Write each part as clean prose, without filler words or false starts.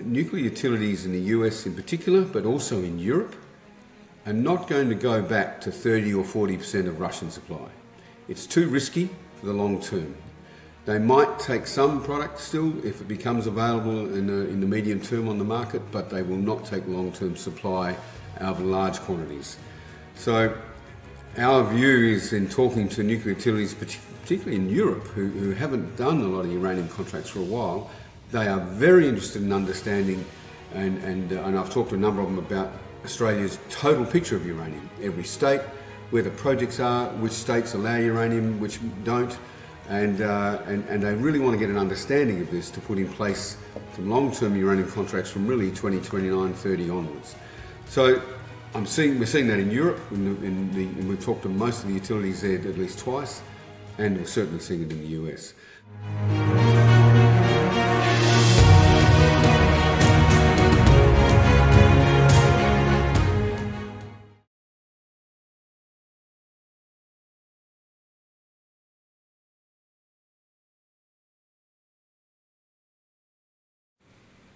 nuclear utilities in the US in particular, but also in Europe, are not going to go back to 30 or 40% of Russian supply. It's too risky for the long term. They might take some product still if it becomes available in the medium term on the market, but they will not take long-term supply out of large quantities. So our view is, in talking to nuclear utilities, particularly in Europe, who haven't done a lot of uranium contracts for a while, they are very interested in understanding, and I've talked to a number of them about Australia's total picture of uranium, every state, where the projects are, which states allow uranium, which don't, and they really want to get an understanding of this to put in place some long-term uranium contracts from really 2029, 30 onwards. So we're seeing that in Europe, and we've talked to most of the utilities there at least twice, and we're certainly seeing it in the US.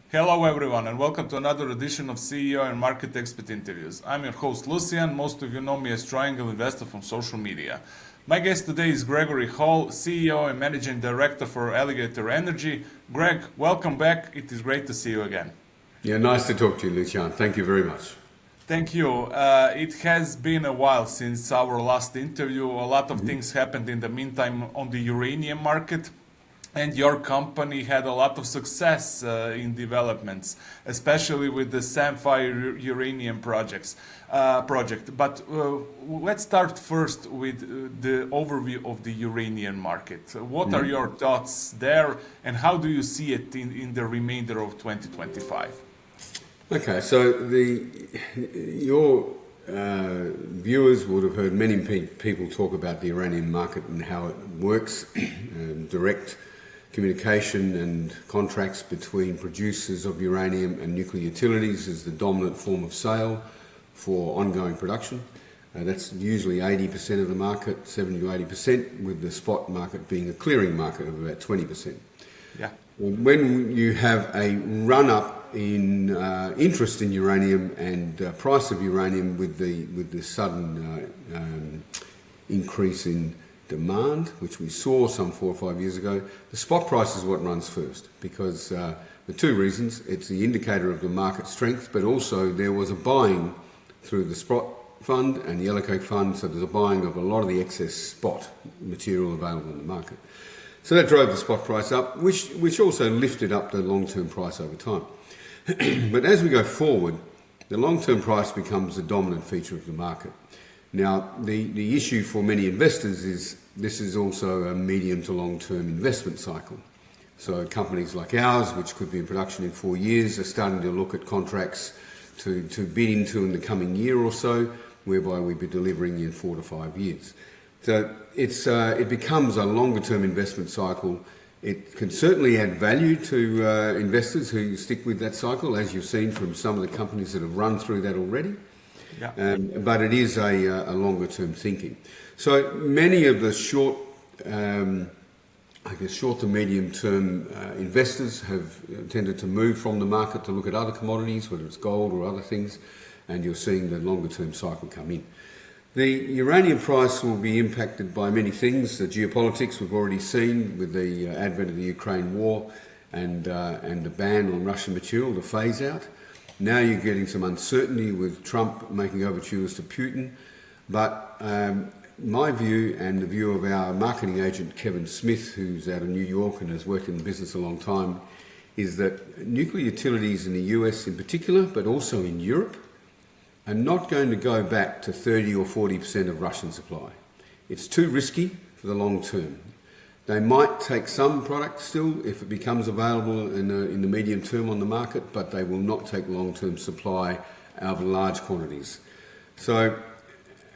Hello everyone and welcome to another edition of CEO and Market Expert Interviews. I'm your host Lucian. Most of you know me as Triangle Investor from social media. My guest today is Gregory Hall, CEO and Managing Director for Alligator Energy. Greg, welcome back. It is great to see you again. Yeah, nice to talk to you, Lucian. Thank you very much. Thank you. It has been a while since our last interview. A lot of things happened in the meantime on the uranium market. And your company had a lot of success in developments, especially with the Samphire Uranium project. But let's start first with the overview of the uranium market. What are your thoughts there, and how do you see it in the remainder of 2025? Okay, so your viewers would have heard many people talk about the uranium market and how it works, direct communication and contracts between producers of uranium and nuclear utilities is the dominant form of sale for ongoing production. That's usually 80% of the market, 70 to 80%, with the spot market being a clearing market of about 20%. Yeah. When you have a run-up in interest in uranium and price of uranium with the sudden increase in demand, which we saw some 4 or 5 years ago, the spot price is what runs first, because the two reasons: it's the indicator of the market strength, but also there was a buying through the spot fund and the Yellowcake fund, so there's a buying of a lot of the excess spot material available in the market. So that drove the spot price up, which also lifted up the long-term price over time. But as we go forward, the long-term price becomes the dominant feature of the market. Now, the issue for many investors is this is also a medium to long-term investment cycle. So companies like ours, which could be in production in 4 years, are starting to look at contracts to bid into in the coming year or so, whereby we'd be delivering in 4 to 5 years. So it becomes a longer-term investment cycle. It can certainly add value to investors who stick with that cycle, as you've seen from some of the companies that have run through that already. Yeah. But it is a longer-term thinking. So many of the short to medium-term investors have tended to move from the market to look at other commodities, whether it's gold or other things, and you're seeing the longer-term cycle come in. The uranium price will be impacted by many things. The geopolitics we've already seen with the advent of the Ukraine war and the ban on Russian material, the phase-out. Now you're getting some uncertainty with Trump making overtures to Putin. But my view, and the view of our marketing agent, Kevin Smith, who's out of New York and has worked in the business a long time, is that nuclear utilities in the US in particular, but also in Europe, are not going to go back to 30 or 40% of Russian supply. It's too risky for the long term. They might take some product still if it becomes available in the medium term on the market, but they will not take long-term supply out of large quantities. So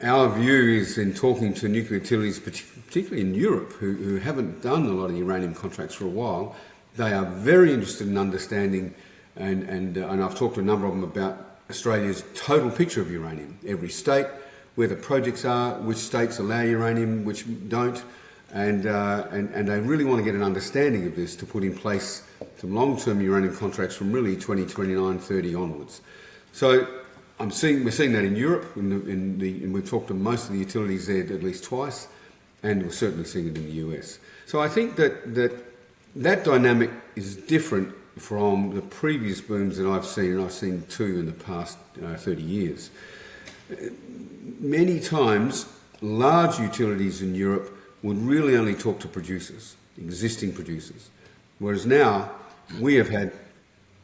our view is, in talking to nuclear utilities, particularly in Europe, who haven't done a lot of uranium contracts for a while, they are very interested in understanding, and I've talked to a number of them about Australia's total picture of uranium, every state, where the projects are, which states allow uranium, which don't, and they really want to get an understanding of this to put in place some long-term uranium contracts from really 2029, 30 onwards. So we're seeing that in Europe, and we've talked to most of the utilities there at least twice, and we're certainly seeing it in the US. So I think that dynamic is different from the previous booms that I've seen, and I've seen two in the past 30 years. Many times, large utilities in Europe would really only talk to producers, existing producers, whereas now we have had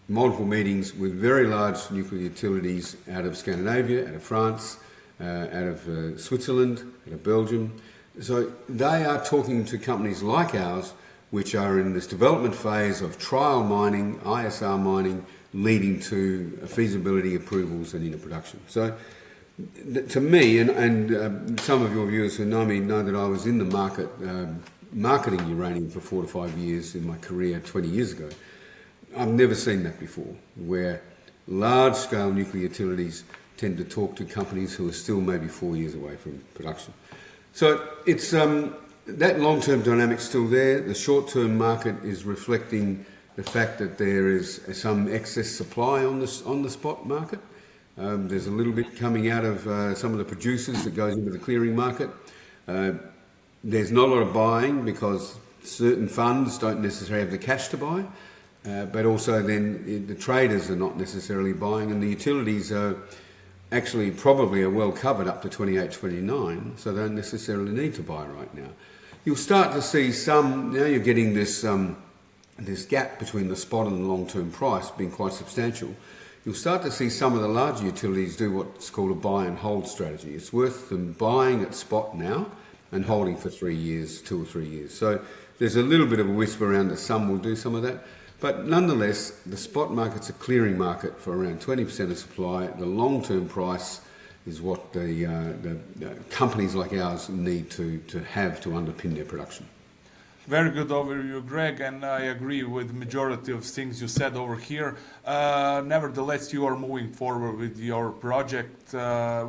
multiple meetings with very large nuclear utilities out of Scandinavia, out of France, out of Switzerland, out of Belgium. So they are talking to companies like ours, which are in this development phase of trial mining, ISR mining, leading to feasibility approvals and into production. So to me, and some of your viewers who know me know that I was in the market marketing uranium for 4 to 5 years in my career 20 years ago. I've never seen that before, where large-scale nuclear utilities tend to talk to companies who are still maybe 4 years away from production. So it's that long-term dynamic's still there. The short-term market is reflecting the fact that there is some excess supply on the spot market. There's a little bit coming out of some of the producers that goes into the clearing market. There's not a lot of buying because certain funds don't necessarily have the cash to buy, but also then the traders are not necessarily buying, and the utilities are actually probably are well covered up to 28, 29, so they don't necessarily need to buy right now. You'll start to see some, now you're getting this gap between the spot and the long-term price being quite substantial. You'll start to see some of the larger utilities do what's called a buy and hold strategy. It's worth them buying at spot now and holding for 3 years, 2 or 3 years. So there's a little bit of a whisper around that some will do some of that. But nonetheless, the spot market's a clearing market for around 20% of supply. The long-term price is what the companies like ours need to have to underpin their production. Very good overview, Greg, and I agree with the majority of things you said over here. Nevertheless, you are moving forward with your project,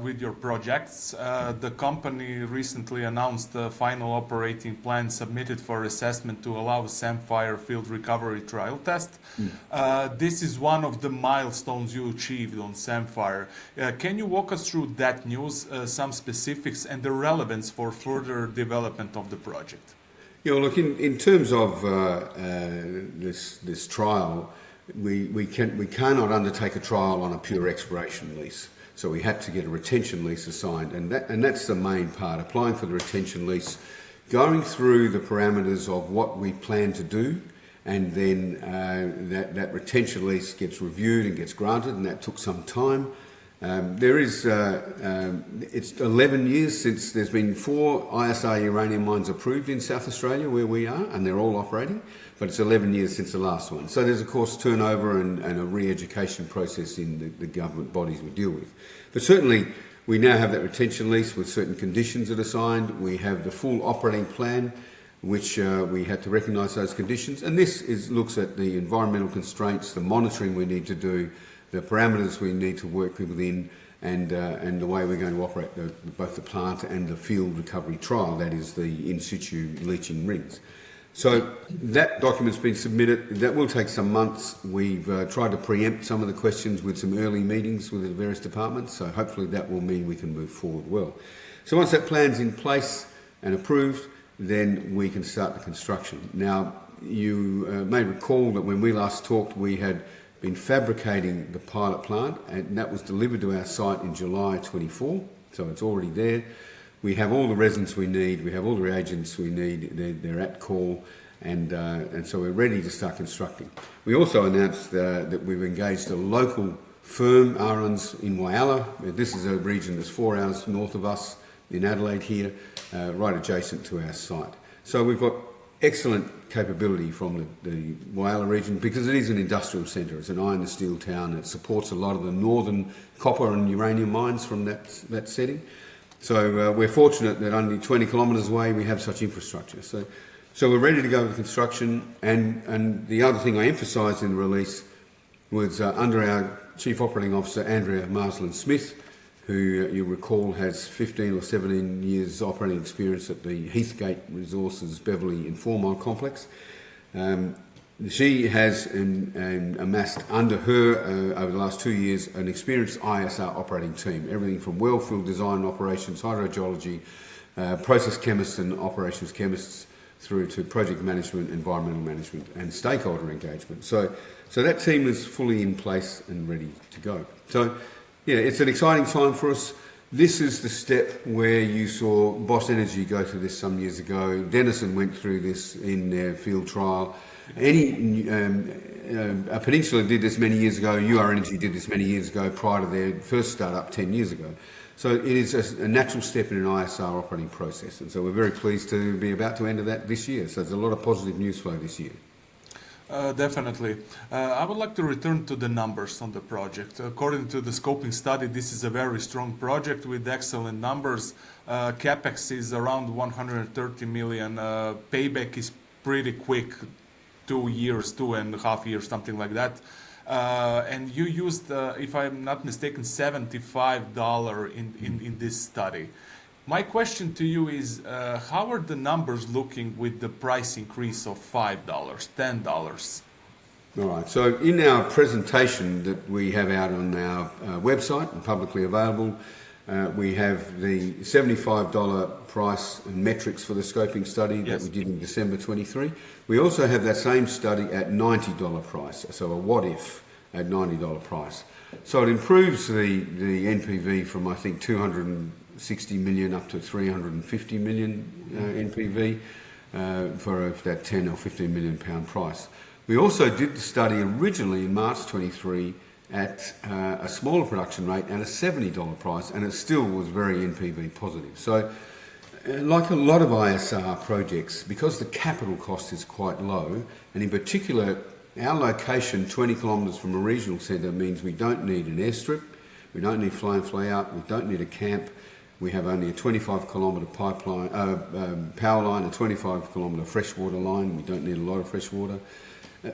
with your projects. The company recently announced the final operating plan submitted for assessment to allow Samphire field recovery trial test. This is one of the milestones you achieved on Samphire. Can you walk us through that news, some specifics, and the relevance for further development of the project? Yeah, well, look, in terms of this trial, we cannot undertake a trial on a pure exploration lease. So we had to get a retention lease assigned, and that's the main part, applying for the retention lease, going through the parameters of what we plan to do, and then that retention lease gets reviewed and gets granted, and that took some time. It's 11 years since there's been 4 ISR uranium mines approved in South Australia where we are, and they're all operating, but it's 11 years since the last one. So there's, of course, turnover and a re-education process in the government bodies we deal with. But certainly, we now have that retention lease with certain conditions that are signed. We have the full operating plan, which we had to recognise those conditions. And this looks at the environmental constraints, the monitoring we need to do, the parameters we need to work within, and the way we're going to operate both the plant and the field recovery trial, that is the in-situ leaching rings. So that document's been submitted. That will take some months. We've tried to preempt some of the questions with some early meetings with the various departments, so hopefully that will mean we can move forward well. So once that plan's in place and approved, then we can start the construction. Now, you may recall that when we last talked, we had been fabricating the pilot plant, and that was delivered to our site in July 24, so it's already there. We have all the resins we need, we have all the reagents we need, they're at call, and so we're ready to start constructing. We also announced that we've engaged a local firm, Arons in Whyalla. This is a region that's 4 hours north of us in Adelaide here, right adjacent to our site. So we've got excellent capability from the Whyalla region because it is an industrial centre. It's an iron and steel town. It supports a lot of the northern copper and uranium mines from that setting. So we're fortunate that only 20 kilometres away we have such infrastructure. So we're ready to go with construction. And the other thing I emphasised in the release was under our Chief Operating Officer, Andrea Marsland-Smith, who you'll recall has 15 or 17 years operating experience at the Heathgate Resources Beverley and 4 Mile Complex. She has amassed under her, over the last 2 years, an experienced ISR operating team, everything from wellfield design operations, hydrogeology, process chemists and operations chemists, through to project management, environmental management and stakeholder engagement. So that team is fully in place and ready to go. So yeah, it's an exciting time for us. This is the step where you saw Boss Energy go through this some years ago. Denison went through this in their field trial. A Peninsula did this many years ago. UR Energy did this many years ago prior to their first startup 10 years ago. So it is a natural step in an ISR operating process. And so we're very pleased to be about to enter that this year. So there's a lot of positive news flow this year. Definitely. I would like to return to the numbers on the project. According to the scoping study, this is a very strong project with excellent numbers. CapEx is around 130 million. Payback is pretty quick, 2 years, 2.5 years, something like that. And you used, if I'm not mistaken, $75 in this study. My question to you is, how are the numbers looking with the price increase of $5, $10? All right, so in our presentation that we have out on our website and publicly available, we have the $75 price and metrics for the scoping study that we did in December 23. We also have that same study at $90 price, so a what if at $90 price. So it improves the NPV from, I think, 260 million up to 350 million NPV for that 10 or 15 million pound price. We also did the study originally in March 23 at a smaller production rate and a $70 price, and it still was very NPV positive. So like a lot of ISR projects, because the capital cost is quite low, and in particular our location 20 kilometres from a regional centre means we don't need an airstrip, we don't need fly in, fly out, we don't need a camp. We have only a 25 kilometre pipeline, power line, a 25 kilometre freshwater line. We don't need a lot of fresh water.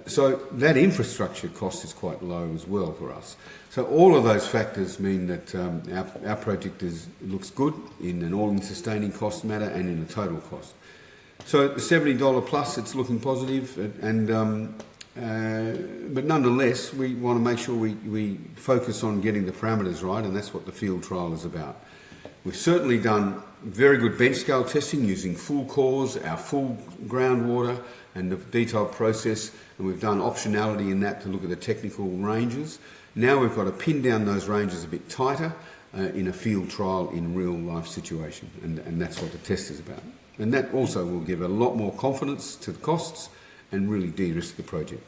So that infrastructure cost is quite low as well for us. So all of those factors mean that our project looks good in an all-in sustaining cost matter and in a total cost. So the $70 plus, it's looking positive, but nonetheless, we want to make sure we focus on getting the parameters right, and that's what the field trial is about. We've certainly done very good bench scale testing using full cores, our full groundwater and the detailed process, and we've done optionality in that to look at the technical ranges. Now we've got to pin down those ranges a bit tighter in a field trial in real life situation, and that's what the test is about. And that also will give a lot more confidence to the costs and really de-risk the project.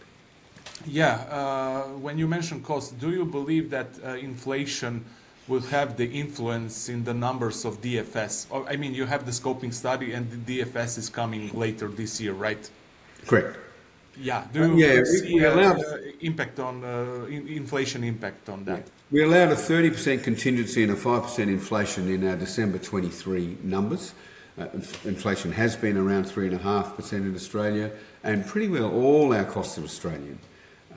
Yeah, when you mention costs, do you believe that inflation will have the influence in the numbers of DFS? Or, I mean, you have the scoping study and the DFS is coming later this year, right? Correct. Yeah. Do you see impact on inflation impact on that? Yeah. We allowed a 30% contingency and a 5% inflation in our December 23 numbers. Inflation has been around 3.5% in Australia, and pretty well all our costs are Australian.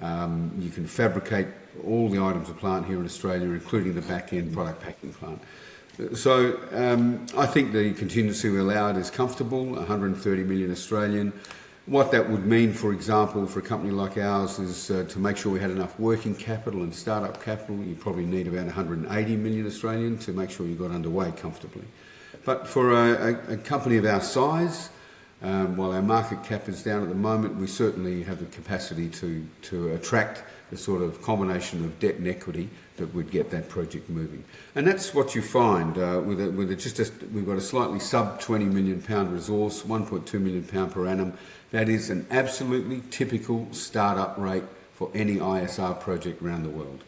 You can fabricate all the items of plant here in Australia, including the back-end product packing plant. So I think the contingency we allowed is comfortable, 130 million Australian. What that would mean, for example, for a company like ours is to make sure we had enough working capital and start-up capital, you probably need about 180 million Australian to make sure you got underway comfortably. But for a company of our size, while our market cap is down at the moment, we certainly have the capacity to attract the sort of combination of debt and equity that would get that project moving. And that's what you find we've got a slightly sub 20 million pound resource, 1.2 million pound per annum. That is an absolutely typical start-up rate for any ISR project around the world.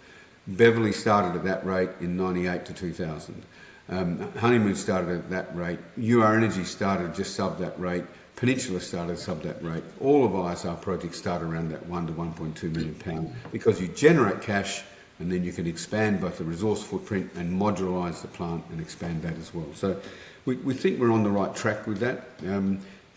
Beverley started at that rate in 98 to 2000. Honeymoon started at that rate. UR Energy started just sub that rate. Peninsula started sub that rate. All of ISR projects start around that 1 to 1.2 million pound because you generate cash and then you can expand both the resource footprint and modularize the plant and expand that as well. So we think we're on the right track with that.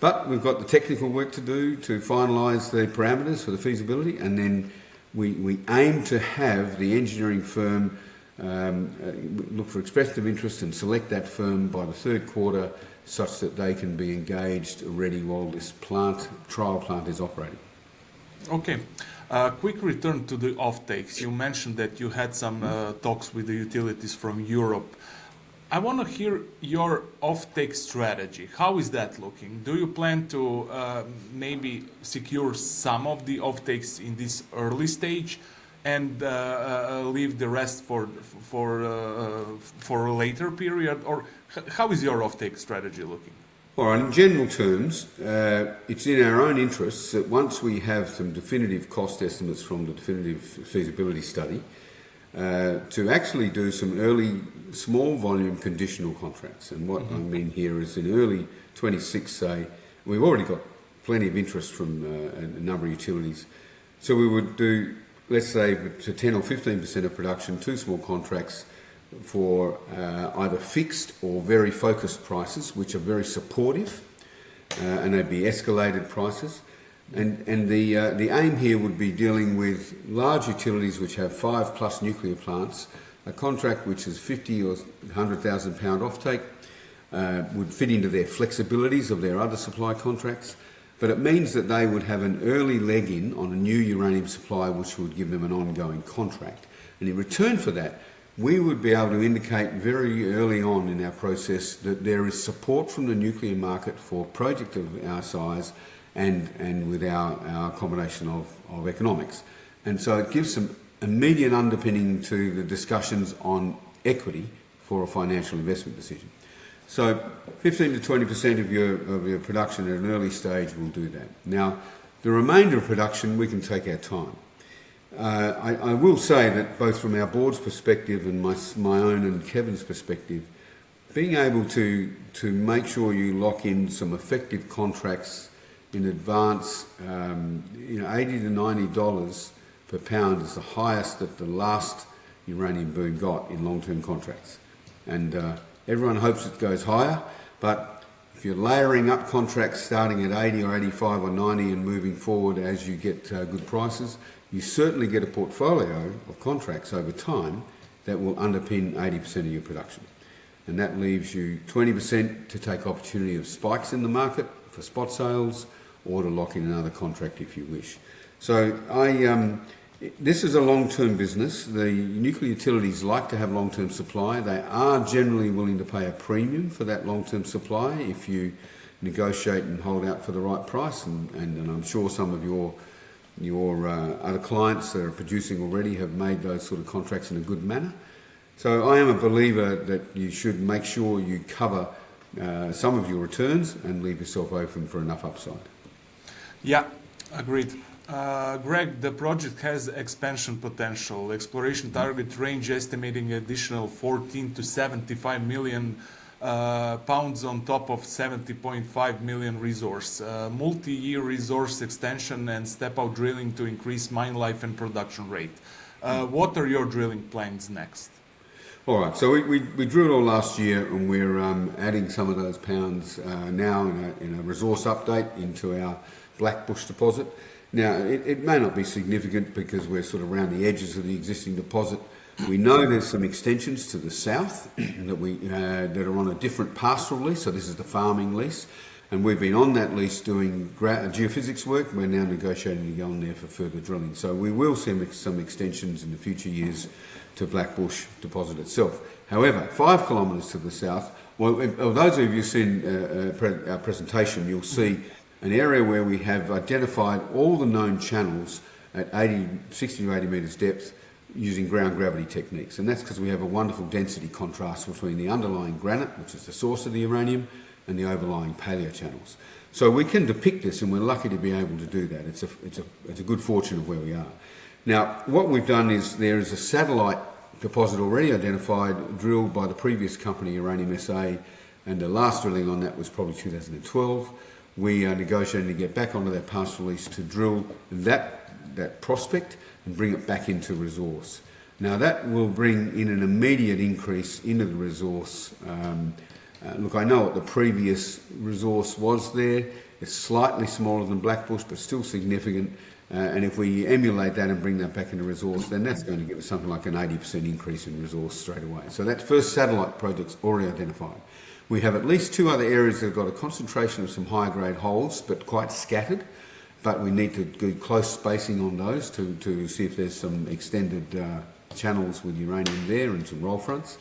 But we've got the technical work to do to finalise the parameters for the feasibility, and then we aim to have the engineering firm look for expression of interest and select that firm by the third quarter such that they can be engaged ready while this trial plant is operating. Okay. Quick return to the offtakes. You mentioned that you had some talks with the utilities from Europe. I want to hear your offtake strategy. How is that looking? Do you plan to maybe secure some of the offtakes in this early stage and leave the rest for a later period? Or how is your offtake strategy looking? All right, in general terms, it's in our own interests that once we have some definitive cost estimates from the definitive feasibility study, to actually do some early small volume conditional contracts. And what I mean here is in early 26, say, we've already got plenty of interest from a number of utilities. So we would do, let's say, to 10 or 15% of production, 2 small contracts for either fixed or very focused prices, which are very supportive, and they'd be escalated prices. And the aim here would be dealing with large utilities which have 5+ nuclear plants. A contract which is 50 or 100,000 pound offtake would fit into their flexibilities of their other supply contracts, but it means that they would have an early leg in on a new uranium supply which would give them an ongoing contract. And in return for that, we would be able to indicate very early on in our process that there is support from the nuclear market for a project of our size and with our combination of economics. And so it gives some immediate underpinning to the discussions on equity for a financial investment decision. So 15 to 20% of your production at an early stage will do that. Now, the remainder of production, we can take our time. I will say that both from our board's perspective and my own and Kevin's perspective, being able to make sure you lock in some effective contracts in advance, $80 to $90 per pound is the highest that the last uranium boom got in long-term contracts. And everyone hopes it goes higher, but if you're layering up contracts starting at 80 or 85 or 90 and moving forward as you get good prices, you certainly get a portfolio of contracts over time that will underpin 80% of your production. And that leaves you 20% to take opportunity of spikes in the market for spot sales or to lock in another contract if you wish. So this is a long-term business. The nuclear utilities like to have long-term supply. They are generally willing to pay a premium for that long-term supply if you negotiate and hold out for the right price. And I'm sure some of your other clients that are producing already have made those sort of contracts in a good manner. So I am a believer that you should make sure you cover some of your returns and leave yourself open for enough upside. Yeah, agreed. Greg, the project has expansion potential. Exploration target range estimating additional 14 to 75 million pounds on top of 70.5 million resource. Multi-year resource extension and step-out drilling to increase mine life and production rate. What are your drilling plans next? All right, so we drilled all last year and we're adding some of those pounds now in a resource update into our Blackbush deposit. Now, it may not be significant because we're sort of around the edges of the existing deposit. We know there's some extensions to the south that are on a different pastoral lease, so this is the farming lease, and we've been on that lease doing geophysics work. We're now negotiating to go on there for further drilling. So we will see some extensions in the future years to Blackbush deposit itself. However, 5 kilometres to the south, well, those of you who've seen our presentation, you'll see an area where we have identified all the known channels at 60 to 80 metres depth using ground gravity techniques. And that's because we have a wonderful density contrast between the underlying granite, which is the source of the uranium, and the overlying paleo channels. So we can depict this, and we're lucky to be able to do that. It's a good fortune of where we are. Now, what we've done is there is a satellite deposit already identified, drilled by the previous company, Uranium SA, and the last drilling on that was probably 2012. We are negotiating to get back onto that pastoral lease to drill that prospect and bring it back into resource. Now that will bring in an immediate increase into the resource. Look, I know what the previous resource was there. It's slightly smaller than Blackbush, but still significant. And if we emulate that and bring that back into resource, then that's going to give us something like an 80% increase in resource straight away. So that first satellite project's already identified. We have at least 2 other areas that have got a concentration of some higher grade holes, but quite scattered. But we need to do close spacing on those to see if there's some extended channels with uranium there and some roll fronts.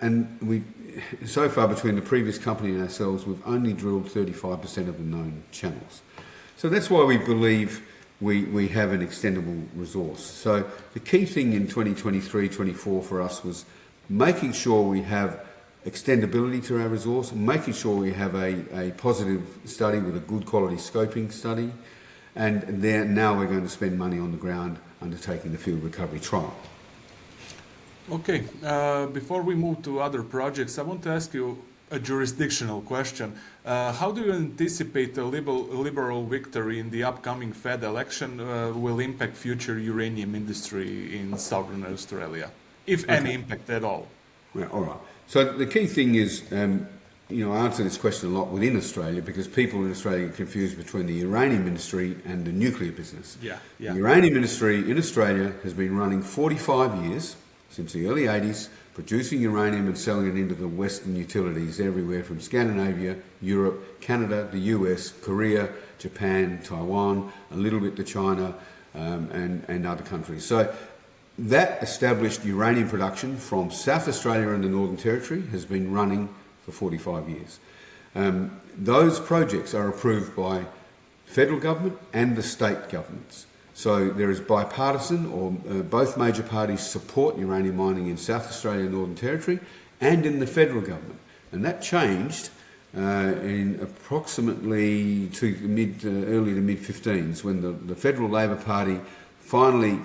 And so far between the previous company and ourselves, we've only drilled 35% of the known channels. So that's why we believe we have an extendable resource. So the key thing in 2023-24 for us was making sure we have extendability to our resource, making sure we have a positive study with a good quality scoping study, and now we're going to spend money on the ground undertaking the field recovery trial. Okay, before we move to other projects, I want to ask you a jurisdictional question. How do you anticipate a liberal victory in the upcoming Fed election will impact future uranium industry in Southern Australia, if any impact at all? Well, all right. So the key thing is, I answer this question a lot within Australia because people in Australia get confused between the uranium industry and the nuclear business. Yeah. The uranium industry in Australia has been running 45 years, since the early 80s, producing uranium and selling it into the Western utilities everywhere from Scandinavia, Europe, Canada, the US, Korea, Japan, Taiwan, a little bit to China, and other countries. So that established uranium production from South Australia and the Northern Territory has been running for 45 years. Those projects are approved by federal government and the state governments. So there is bipartisan, or both major parties support uranium mining in South Australia and Northern Territory and in the federal government. And that changed in approximately early to mid-15s when the Federal Labor Party finally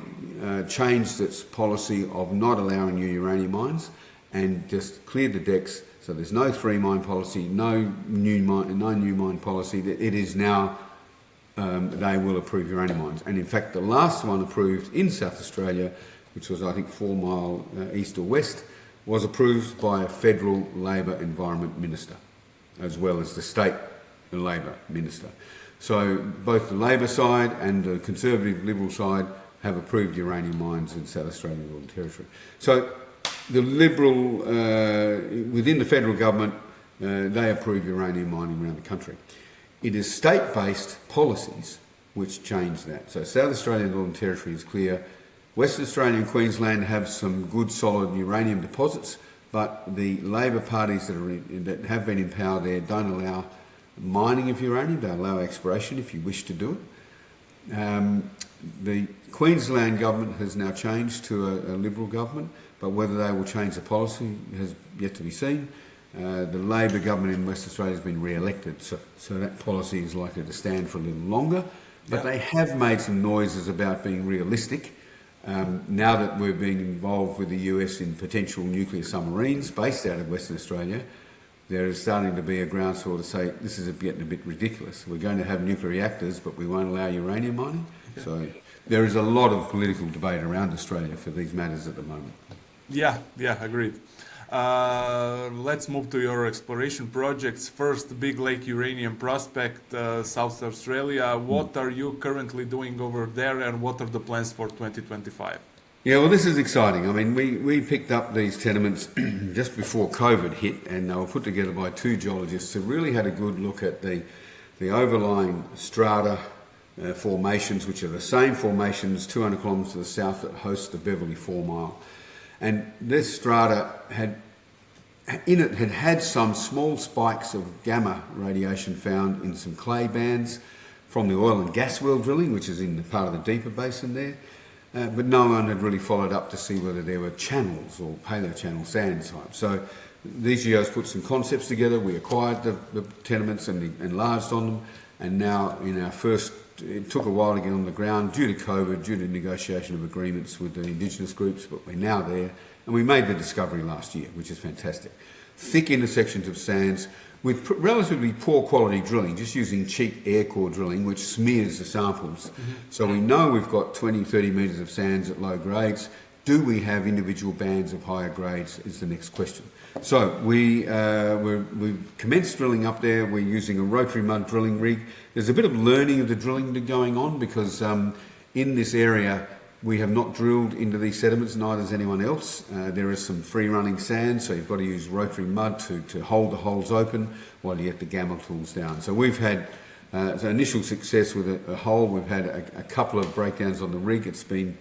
changed its policy of not allowing new uranium mines and just cleared the decks. So there's no 3-mine policy, no new mine policy. It is now they will approve uranium mines. And in fact, the last one approved in South Australia, which was I think 4 mile east or west, was approved by a federal Labor Environment Minister, as well as the state Labor Minister. So both the Labor side and the Conservative Liberal side have approved uranium mines in South Australia and Northern Territory. So the Liberal, within the federal government, they approve uranium mining around the country. It is state-based policies which change that. So South Australia and Northern Territory is clear. Western Australia and Queensland have some good solid uranium deposits, but the Labor parties that have been in power there don't allow mining of uranium. They allow exploration if you wish to do it. The Queensland government has now changed to a Liberal government, but whether they will change the policy has yet to be seen. The Labor government in Western Australia has been re-elected, so that policy is likely to stand for a little longer. But they have made some noises about being realistic. Now that we're being involved with the US in potential nuclear submarines based out of Western Australia, there is starting to be a groundswell to say this is getting a bit ridiculous. We're going to have nuclear reactors, but we won't allow uranium mining. So there is a lot of political debate around Australia for these matters at the moment. Yeah, agreed. Let's move to your exploration projects. First, Big Lake Uranium Prospect, South Australia. What are you currently doing over there and what are the plans for 2025? Yeah, well, this is exciting. I mean, we picked up these tenements just before COVID hit, and they were put together by 2 geologists who really had a good look at the overlying strata formations, which are the same formations 200 kilometres to the south that host the Beverley 4 Mile. And this strata had some small spikes of gamma radiation found in some clay bands from the oil and gas well drilling, which is in the part of the deeper basin there. But no one had really followed up to see whether there were channels or paleochannel sand types. So these geos put some concepts together. We acquired the tenements and enlarged on them. And now in our first, it took a while to get on the ground due to COVID, due to negotiation of agreements with the Indigenous groups, but we're now there. And we made the discovery last year, which is fantastic. Thick intersections of sands with relatively poor quality drilling, just using cheap air core drilling, which smears the samples. So we know we've got 20, 30 metres of sands at low grades. do we have individual bands of higher grades is the next question. So we've commenced drilling up there. We're using a rotary mud drilling rig. There's a bit of learning of the drilling going on because in this area we have not drilled into these sediments, neither has anyone else. There is some free-running sand, so you've got to use rotary mud to hold the holes open while you get the gamma tools down. So we've had initial success with a hole. We've had a couple of breakdowns on the rig. It's been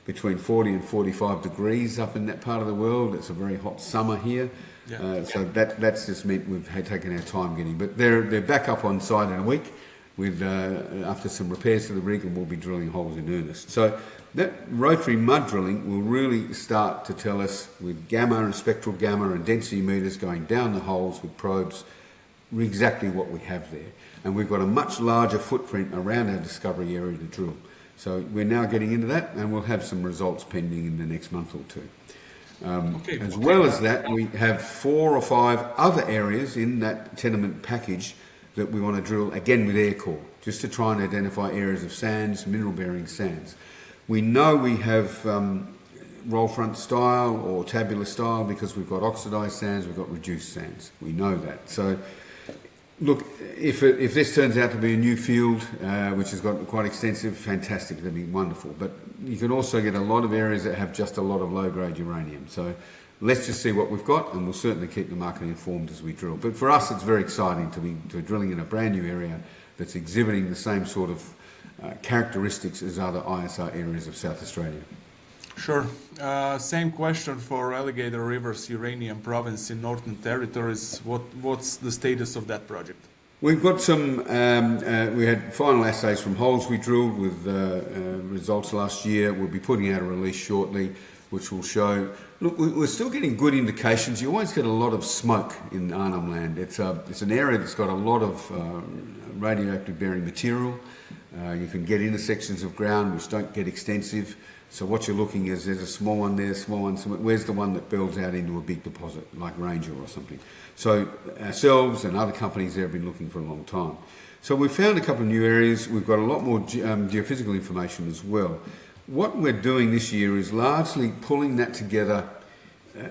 between 40 and 45 degrees up in that part of the world. It's a very hot summer here. Yeah. So that's just meant we've taken our time getting. But they're back up on site in a week with after some repairs to the rig, and we'll be drilling holes in earnest. So that rotary mud drilling will really start to tell us with gamma and spectral gamma and density meters going down the holes with probes exactly what we have there. And we've got a much larger footprint around our discovery area to drill. So we're now getting into that, and we'll have some results pending in the next month or two. As well as that, we have 4 or 5 other areas in that tenement package that we want to drill, again with air core, just to try and identify areas of sands, mineral-bearing sands. We know we have roll front style or tabular style because we've got oxidised sands, we've got reduced sands. We know that. So look, if this turns out to be a new field, which has got quite extensive, fantastic, that'd be wonderful. But you can also get a lot of areas that have just a lot of low-grade uranium. So let's just see what we've got, and we'll certainly keep the market informed as we drill. But for us, it's very exciting to be drilling in a brand new area that's exhibiting the same sort of characteristics as other ISR areas of South Australia. Sure. Same question for Alligator Rivers Uranium Province in Northern Territories. What's the status of that project? We've got some, we had final assays from holes we drilled with results last year. We'll be putting out a release shortly, which will show, look, we're still getting good indications. You always get a lot of smoke in Arnhem Land. It's an area that's got a lot of radioactive bearing material. You can get intersections of ground which don't get extensive. So what you're looking is there's a small one there, small one, where's the one that builds out into a big deposit like Ranger or something? So ourselves and other companies there have been looking for a long time. So we've found a couple of new areas. We've got a lot more geophysical information as well. What we're doing this year is largely pulling that together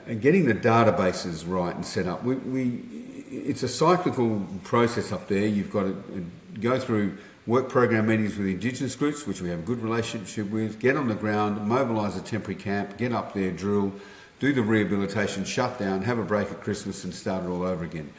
and getting the databases right and set up. It's a cyclical process up there. You've got to go through work program meetings with Indigenous groups, which we have a good relationship with, get on the ground, mobilise a temporary camp, get up there, drill, do the rehabilitation, shut down, have a break at Christmas and start it all over again.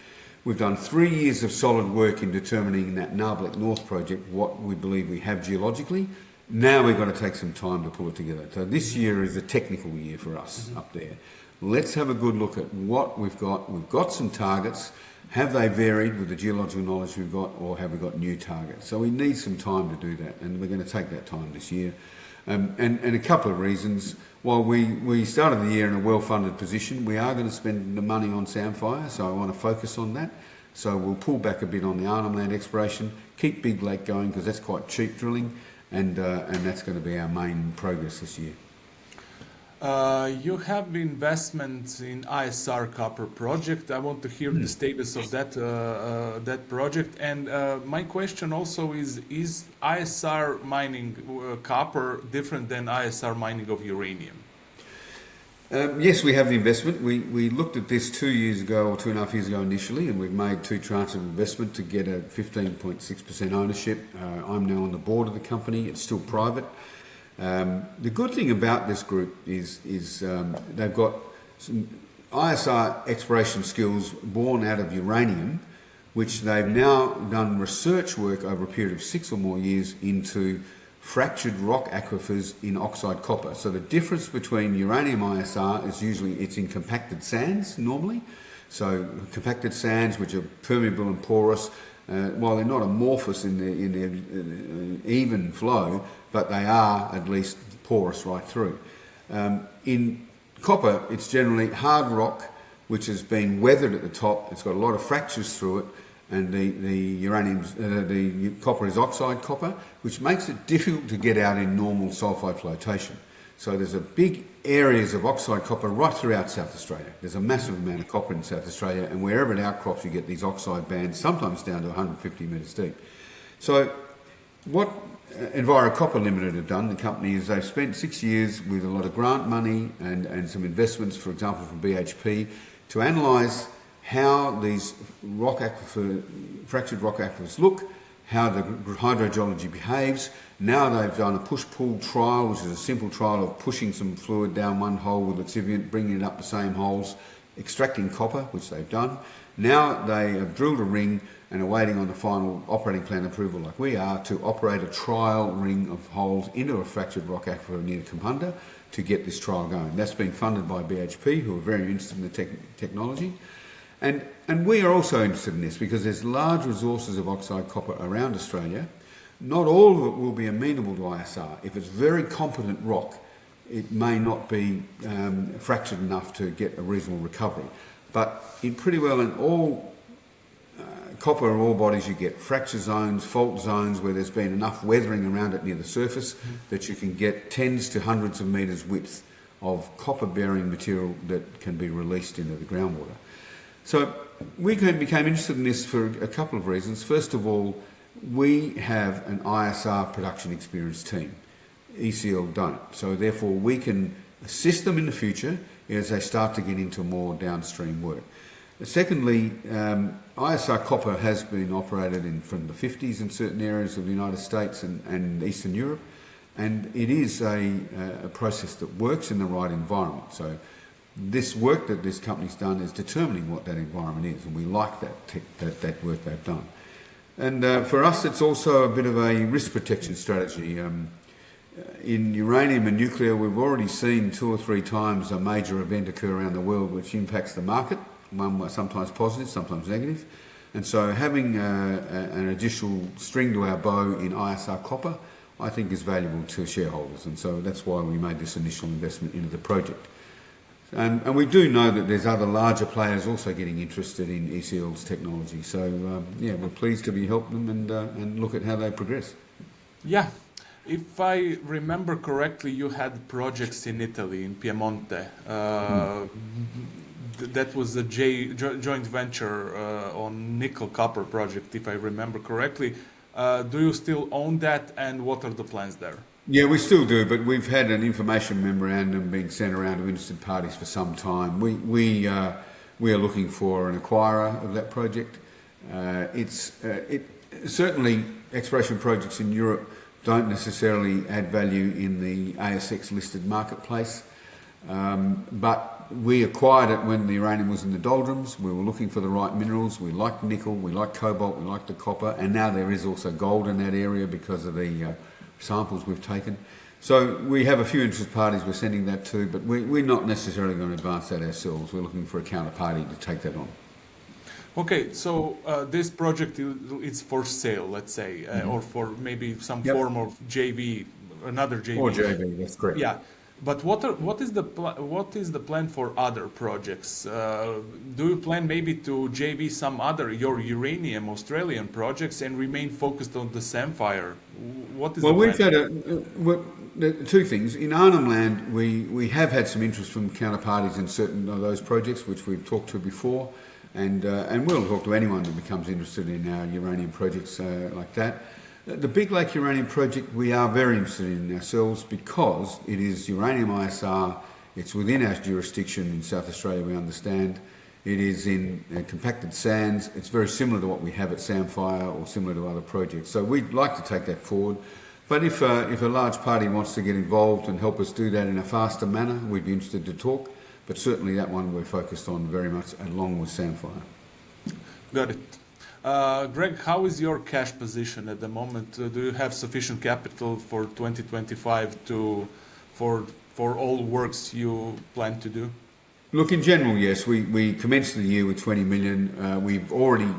We've done 3 years of solid work in determining in that Narblick North project what we believe we have geologically. Now we've got to take some time to pull it together. So this year is a technical year for us up there. Let's have a good look at what we've got. We've got some targets. Have they varied with the geological knowledge we've got, or have we got new targets? So we need some time to do that, and we're going to take that time this year. And a couple of reasons. While we started the year in a well-funded position, we are going to spend the money on Samphire, so I want to focus on that. So we'll pull back a bit on the Arnhem Land exploration, keep Big Lake going because that's quite cheap drilling, and that's going to be our main progress this year. You have investments in ISR copper project. I want to hear the status of that project. And my question also is ISR mining copper different than ISR mining of uranium? Yes, we have the investment. We looked at this 2 years ago or 2.5 years ago initially, and we've made 2 tranches of investment to get a 15.6% ownership. I'm now on the board of the company. It's still private. The good thing about this group is they've got some ISR exploration skills born out of uranium, which they've now done research work over a period of 6 or more years into fractured rock aquifers in oxide copper. So the difference between uranium ISR is usually it's in compacted sands normally. So compacted sands which are permeable and porous, while they're not amorphous in their even flow, but they are at least porous right through. In copper, it's generally hard rock, which has been weathered at the top. It's got a lot of fractures through it, and the copper is oxide copper, which makes it difficult to get out in normal sulfide flotation. So there's a big areas of oxide copper right throughout South Australia. There's a massive amount of copper in South Australia, and wherever it outcrops, you get these oxide bands, sometimes down to 150 metres deep. So what Enviro Copper Limited have done, the company, is they've spent 6 years with a lot of grant money and some investments, for example, from BHP, to analyse how these fractured rock aquifers look, how the hydrogeology behaves. Now they've done a push-pull trial, which is a simple trial of pushing some fluid down one hole with lixiviant, bringing it up the same holes, extracting copper, which they've done. Now they have drilled a ring and are waiting on the final operating plan approval, like we are, to operate a trial ring of holes into a fractured rock aquifer near Kapunda to get this trial going. That's been funded by BHP, who are very interested in the technology. And we are also interested in this because there's large resources of oxide copper around Australia. Not all of it will be amenable to ISR. If it's very competent rock, it may not be fractured enough to get a reasonable recovery. But pretty well in all copper ore bodies, you get fracture zones, fault zones where there's been enough weathering around it near the surface that you can get tens to hundreds of metres width of copper-bearing material that can be released into the groundwater. So we became interested in this for a couple of reasons. First of all, we have an ISR production experience team. ECL don't. So therefore we can assist them in the future as they start to get into more downstream work. Secondly, ISR copper has been operated from the 50s in certain areas of the United States and Eastern Europe, and it is a process that works in the right environment. So this work that this company's done is determining what that environment is, and we like that work they've done. And for us, it's also a bit of a risk protection strategy. In uranium and nuclear, we've already seen 2 or 3 times a major event occur around the world which impacts the market, one sometimes positive, sometimes negative. And so having an additional string to our bow in ISR copper, I think is valuable to shareholders. And so that's why we made this initial investment into the project. And we do know that there's other larger players also getting interested in ECL's technology. So, we're pleased to be helping them and look at how they progress. Yeah. If I remember correctly, you had projects in Italy, in Piedmont. That was a joint venture on nickel-copper project, if I remember correctly. Do you still own that, and what are the plans there? Yeah, we still do, but we've had an information memorandum being sent around to interested parties for some time. We are looking for an acquirer of that project. Certainly exploration projects in Europe don't necessarily add value in the ASX listed marketplace, but we acquired it when the uranium was in the doldrums. We were looking for the right minerals. We liked nickel, we liked cobalt, we liked the copper, and now there is also gold in that area because of the samples we've taken. So we have a few interested parties we're sending that to, but we're not necessarily going to advance that ourselves. We're looking for a counterparty to take that on. Okay, so this project is for sale, let's say, or for maybe some form of JV, another JV. Or JV, that's correct. Yeah, but what is the plan for other projects? Do you plan maybe to JV some other your uranium Australian projects and remain focused on the Samphire? What is the plan? We've had 2 things. In Arnhem Land, we have had some interest from counterparties in certain of those projects, which we've talked to before. And we'll talk to anyone that becomes interested in our uranium projects like that. The Big Lake Uranium Project we are very interested in ourselves because it is uranium ISR, it's within our jurisdiction in South Australia, we understand. It is in compacted sands, it's very similar to what we have at Samphire or similar to other projects. So we'd like to take that forward. But if a large party wants to get involved and help us do that in a faster manner, we'd be interested to talk. But certainly that one we're focused on very much along with Samphire. Got it. Greg, how is your cash position at the moment? Do you have sufficient capital for 2025 for all works you plan to do? Look, in general, yes. We commenced the year with 20 million. We've already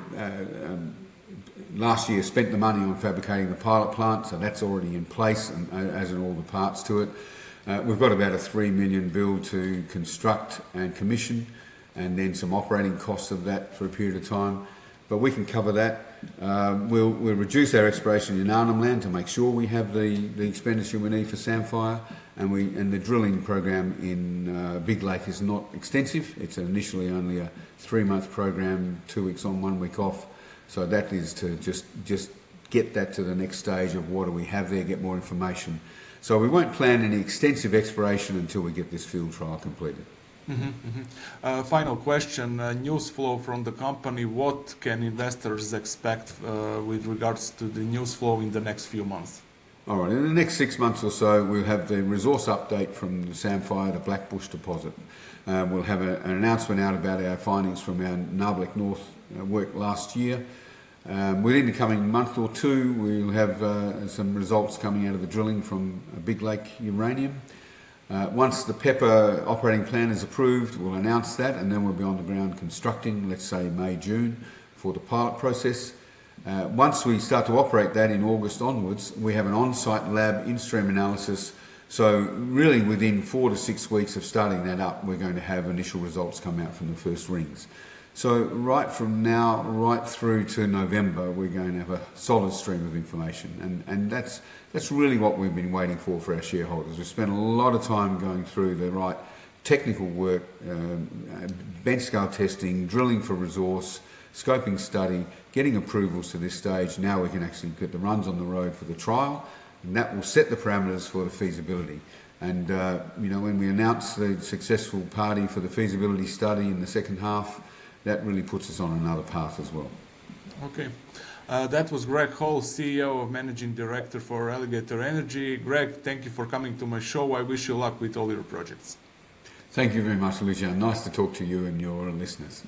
last year spent the money on fabricating the pilot plant, so that's already in place, and as in all the parts to it. We've got about a 3 million bill to construct and commission, and then some operating costs of that for a period of time. But we can cover that. We'll reduce our exploration in Arnhem Land to make sure we have the expenditure we need for Samphire, and the drilling program in Big Lake is not extensive. It's initially only a 3-month program, 2 weeks on, 1 week off. So that is to just get that to the next stage of what do we have there, get more information. So we won't plan any extensive exploration until we get this field trial completed. Final question, Newsflow from the company. What can investors expect with regards to the Newsflow in the next few months? All right, in the next 6 months or so, we'll have the resource update from the Samphire, the Blackbush deposit. We'll have an announcement out about our findings from our Nabarlek North work last year. Within the coming month or two, we'll have some results coming out of the drilling from Big Lake Uranium. Once the Pepper operating plan is approved, we'll announce that, and then we'll be on the ground constructing, let's say May, June, for the pilot process. Once we start to operate that in August onwards, we have an on-site lab in-stream analysis. So really within 4 to 6 weeks of starting that up, we're going to have initial results come out from the first rings. So right from now, right through to November, we're going to have a solid stream of information. And that's really what we've been waiting for our shareholders. We've spent a lot of time going through the right technical work, bench scale testing, drilling for resource, scoping study, getting approvals to this stage. Now we can actually get the runs on the road for the trial, and that will set the parameters for the feasibility. And when we announce the successful party for the feasibility study in the second half, that really puts us on another path as well. Okay. That was Greg Hall, CEO of Managing Director for Alligator Energy. Greg, thank you for coming to my show. I wish you luck with all your projects. Thank you very much, Lucia. Nice to talk to you and your listeners.